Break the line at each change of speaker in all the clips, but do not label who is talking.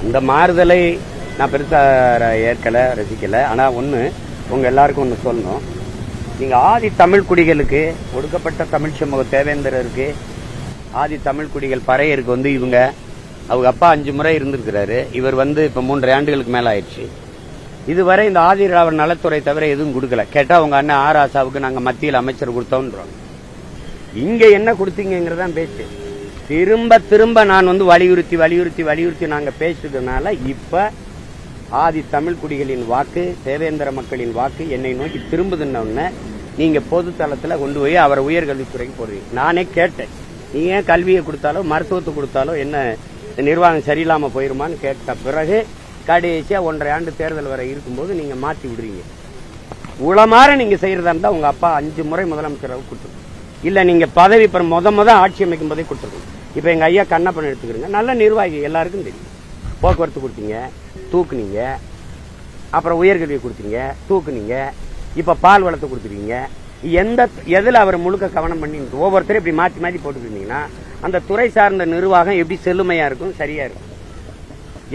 அந்த மாறுதலை நான் பெருசா ஏற்கல, ரசிக்கல. ஆனா ஒண்ணு உங்க எல்லாருக்கும் ஒண்ணு சொல்லணும். நீங்க ஆதி தமிழ் குடிகளுக்கு, ஒடுக்கப்பட்ட தமிழ் சமூக தேவேந்திரருக்கு, ஆதி தமிழ் குடிகள் பறையருக்கு இவங்க அவங்க அப்பா 5 முறை இருந்திருக்கிறாரு. இவர் இப்ப 3 ஆண்டுகளுக்கு மேல ஆயிடுச்சு. இதுவரை இந்த ஆதிராவர் நலத்துறை தவிர எதுவும் கொடுக்கல. கேட்டா உங்க அண்ணன் ஆராசாவுக்கு நாங்க மத்தியில் அமைச்சர் கொடுத்தோம்ன்றோம். இங்க என்ன கொடுத்தீங்கிறதான் பேச்சு. திரும்ப திரும்ப நான் வலியுறுத்தி வலியுறுத்தி வலியுறுத்தி நாங்க பேசுறதுனால இப்ப ஆதி தமிழ் குடிகளின் வாக்கு, தேவேந்திர மக்களின் வாக்கு என்னை நோக்கி திரும்புதுன்னு நீங்க பொது தளத்துல கொண்டு போய் அவரை உயர்கல்வித்துறைக்கு போடுவீங்க. நானே கேட்டேன், நீங்க ஏன் கல்வியை கொடுத்தாலோ மருத்துவத்தை கொடுத்தாலோ என்ன நிர்வாகம் சரியில்லாம போயிருமான்னு கேட்ட பிறகு கடைசியா 1.5 ஆண்டு தேர்தல் வரை இருக்கும்போது நீங்க மாற்றி விடுறீங்க. உளமாற நீங்க செய்யறதா இருந்தா உங்க அப்பா 5 முறை முதலமைச்சராக கொடுத்துருக்கோம். இல்ல நீங்க பதவி முத ஆட்சி அமைக்கும் போதே கொடுத்துருக்கோம். இப்ப எங்க ஐயா கண்ணப்பன் எடுத்துக்கிறீங்க, நல்ல நிர்வாகி, எல்லாருக்கும் தெரியும். போக்குவரத்து கொடுத்தீங்க, தூக்குனீங்க. அப்புறம் உயர்கல்வியை கொடுத்தீங்க, தூக்குனீங்க. இப்ப பால் வளத்தை கொடுத்துருக்கீங்க. எதுல அவர் முழுக்க கவனம் பண்ணி ஒவ்வொருத்தரும் இப்படி மாற்றி மாற்றி போட்டுருந்தீங்கன்னா அந்த துறை சார்ந்த நிர்வாகம் எப்படி செழுமையா இருக்கும், சரியா இருக்கும்.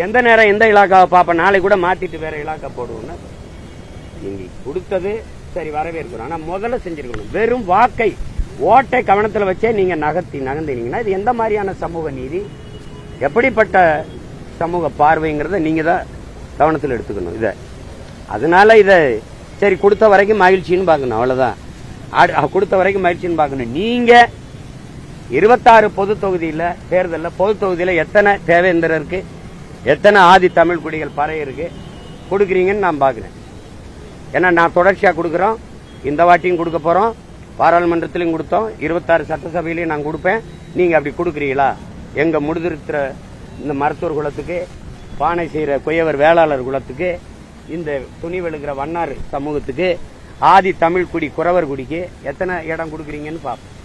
எந்த நேரம் எந்த இலாக்காவை பார்ப்ப, நாளை கூட மாத்திட்டு வேற இலாக்கா போடுவோம்னா நீங்க கொடுத்தது சரி, வரவேற்கிறோம். ஆனா முதல்ல செஞ்சிருக்கணும். வெறும் வாக்கை, ஓட்டை கவனத்தில் வச்சே நீங்க நகர்ந்தீங்கன்னா இது எந்த மாதிரியான சமூக நீதி, எப்படிப்பட்ட சமூக பார்வைங்கிறத நீங்க தான் கவனத்தில் எடுத்துக்கணும். அதனால சரி கொடுத்த வரைக்கும் மகிழ்ச்சின்னு பார்க்கணும், அவ்வளவுதான். கொடுத்த வரைக்கும் மகிழ்ச்சின்னு பார்க்கணும். நீங்க 26 பொது தொகுதியில தேர்தலில், பொது தொகுதியில எத்தனை தேவேந்திரருக்கு, எத்தனை ஆதி தமிழ் குடிகள் பறையருக்கு கொடுக்குறீங்கன்னு நான் பாக்குறேன். ஏன்னா நான் தொடர்ச்சியா கொடுக்குறோம், இந்த வாட்டியும் கொடுக்க போறோம், பாராளுமன்றத்திலையும் கொடுத்தோம், 26 சட்டசபையிலையும் நான் கொடுப்பேன். நீங்க அப்படி கொடுக்குறீங்களா? எங்க முடிதிருக்கிற இந்த மருத்துவர் குலத்துக்கு, பானை செய்யற குயவர் வேளாளர் குலத்துக்கு, இந்த துணி வெளுக்கிற வண்ணார் சமூகத்துக்கு, ஆதி தமிழ் குடி குறவர் குடிக்கு எத்தனை இடம் கொடுக்குறீங்கன்னு பார்ப்போம்.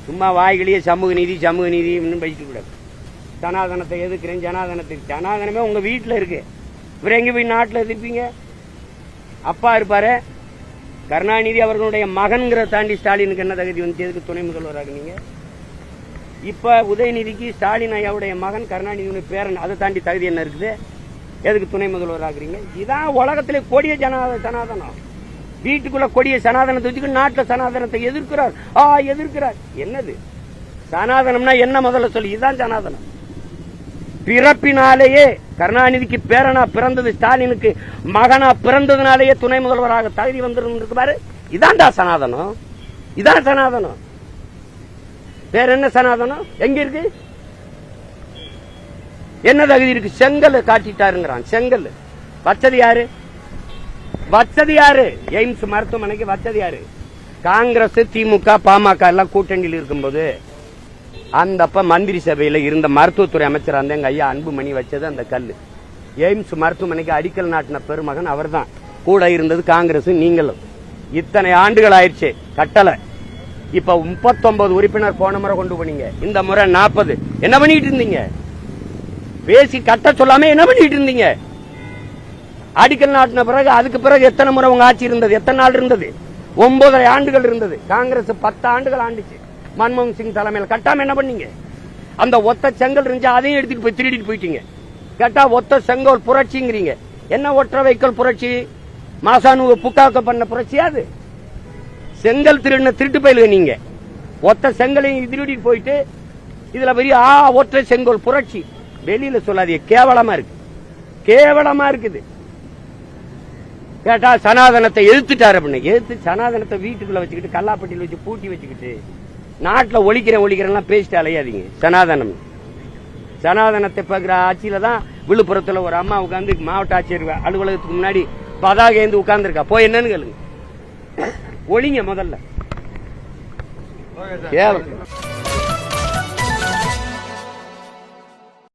சும்மா வாய்களையே சமூக நீதி சமூக நீதி பேசிட்டு கூடாது. சனாதனத்தை எதிர்க்கிறேன், சனாதனமே உங்க வீட்டுல இருக்கு. இவர் எங்க போய் நாட்டில் எதிர்ப்பீங்க? அப்பா இருப்பாரு கருணாநிதி, அவர்களுடைய மகன்கிற தாண்டி ஸ்டாலினுக்கு என்ன தகுதி வந்து எதுக்கு துணை முதல்வராக நீங்க? இப்ப உதயநிதிக்கு ஸ்டாலின் ஐயாவுடைய மகன் கருணாநிதியுடைய பேரன், அதை தாண்டி தகுதி என்ன இருக்குது? எதுக்கு துணை முதல்வராகிறீங்க? இதான் உலகத்திலே கொடிய சனாதனம். வீட்டுக்குள்ள கொடிய சனாதனத்தை வச்சுக்க நாட்டில் சனாதனத்தை எதிர்க்கிறார். எதிர்க்கிறார் என்னது சனாதனம்னா என்ன? முதல்ல சொல்லி. இதுதான் சனாதனம். பிறப்பினாலேயே கருணாநிதிக்கு பேரனா பிறந்தது, ஸ்டாலினுக்கு மகனா பிறந்ததுனாலேயே துணை முதல்வராக தகுதி வந்துருக்கு பாரு. இதான்டா சனாதனம். இதான் சனாதனம். வேற என்ன சனாதனம் எங்க இருக்கு? என்ன தகுதி இருக்கு? செங்கல் காட்டிட்டாருங்கிறான். செங்கல் வச்சது யாரு? வச்சது யாரு? எய்ம்ஸ் மருத்துவமனைக்கு வச்சது யாரு? காங்கிரஸ், திமுக, பாமக எல்லாம் கூட்டணியில் இருக்கும்போது அந்த மந்திரி சபையில இருந்த மருத்துவத்துறை அமைச்சர் அந்த எங்க ஐயா அன்புமணி வச்சது அந்த கல்லு. எய்ம்ஸ் மருத்துவமனைக்கு அடிக்கல் நாட்டின பெருமகன் அவர் தான். கூட இருந்தது காங்கிரஸ், நீங்களும். இத்தனை ஆண்டுகள் ஆயிடுச்சு கட்டளை. இப்ப 39 உறுப்பினர் போன முறை கொண்டு போனீங்க, இந்த முறை 40. என்ன பண்ணிட்டு இருந்தீங்க? பேசி கட்ட சொல்லாம என்ன பண்ணிட்டு இருந்தீங்க? அடிக்கல் நாட்டின பிறகு அதுக்கு பிறகு எத்தனை முறை உங்க ஆட்சி இருந்தது? எத்தனை நாள் இருந்தது? 9 ஆண்டுகள் இருந்தது. காங்கிரஸ் 10 ஆண்டுகள் ஆண்டுச்சு. மன்மோகன் சிங் தலைமையில் கட்டாம என்ன பண்ணீங்க? அந்த ஒத்த செங்கல் இருந்துச்சு, அதையும் எடுத்துட்டு போய் திருடிட்டு போயிட்டீங்க. கேட்டா ஒத்த செங்கல் புரட்சிங்கிறீங்க. என்ன ஒற்றை வைக்கல் புரட்சி? மாசானு புக்காக்க பண்ண புரட்சி அது. செங்கல் திருட்டு போயிலுங்க நீங்க. ஒத்த செங்கலையும் திருடிட்டு போயிட்டு இதுல பெரிய ஒற்றை செங்கல் புரட்சி வெளியில சொல்லாதீங்க. கேவலமா இருக்கு, கேவலமா இருக்குது. கேட்டா சனாதனத்தை எதிர்த்துட்டாரு அப்படின்னு. எதிர்த்து சனாதனத்தை வீட்டுக்குள்ள வச்சுக்கிட்டு கல்லாப்பட்டியில் வச்சு பூட்டி வச்சுக்கிட்டு நாட்டில் ஒழிக்கிறேன் பேசிட்டு அலையாதீங்க. சனாதனத்தை பார்க்கிற ஆட்சியில தான் விழுப்புரத்துல ஒரு அம்மா உட்கார்ந்து மாவட்ட ஆட்சியர் அலுவலகத்துக்கு முன்னாடி பதாகை ஏந்து உட்கார்ந்துருக்கா. போய் என்னன்னு கேளுங்க. ஒழிங்க முதல்ல.